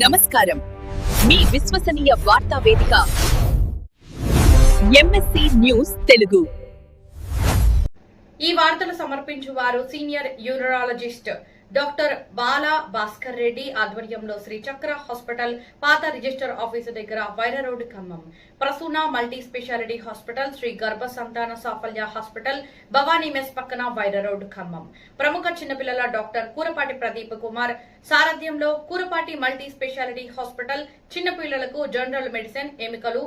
నమస్కారం. మీ విశ్వసనీయ వార్తా వేదిక ఎంఎస్సి న్యూస్ తెలుగు. ఈ వార్తలు సమర్పించువారు senior urologist doctor Bala Bhaskar Reddy ఆధ్వర్యంలో శ్రీ చక్ర హాస్పిటల్, పాత రిజిస్టర్ ఆఫీసు దగ్గర Wyra road, Khammam. Prasuna multi speciality hospital, Shri Garbha Santhana సాఫల్య hospital, Bhavani mess పక్కన వైరా రోడ్, ఖమ్మం. ప్రముఖ చిన్నపిల్లల డాక్టర్ కూరపాటి ప్రదీప్ కుమార్ సారథ్యంలో కూరపాటి మల్టీ స్పెషాలిటీ హాస్పిటల్ చిన్నపిల్లలకు జనరల్ మెడిసిన్, ఎముకలు,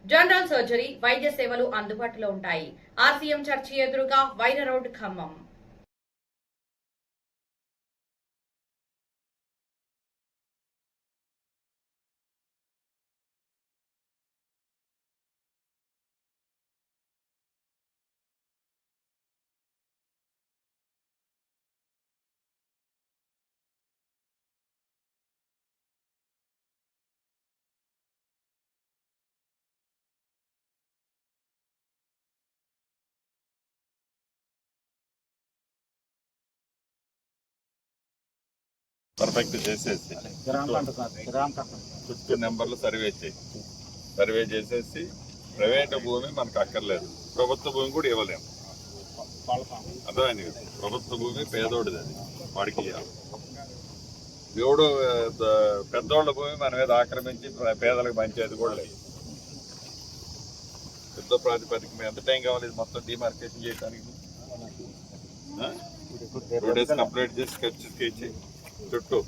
జనరల్ సర్జరీ వైద్య సేవలు అందుబాటులో ఉంటాయి. ఆర్సీఎం చర్చి ఎదురుగా వైరా రోడ్, ఖమ్మం. పర్ఫెక్ట్ చేసేసి చుట్టూ నెంబర్లు సర్వే చేసేసి ప్రైవేట్ భూమి మనకు అక్కర్లేదు, ప్రభుత్వ భూమి కూడా ఇవ్వలేము. అర్థమైంది కదా, ప్రభుత్వ భూమి పేదోడిది, అది వాడికి ఇవ్వాలి. ఎవడు పెద్దోళ్ళ భూమి మన మీద ఆక్రమించి పేదలకు పంచేది కూడా లేదు. పెద్ద ప్రాతిపదిక ఎంత టైం కావాలి మొత్తం డిమార్కేషన్ చేయడానికి? 2 days కంప్లీట్ చేసి ఖర్చుకి ఇచ్చి చుట్టూ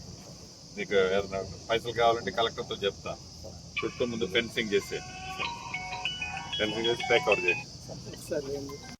నీకు ఏదైనా పైసలు కావాలంటే కలెక్టర్తో చెప్తా. చుట్టూ ముందు ఫెన్సింగ్ చేసి టేక్ ఓవర్ చేసి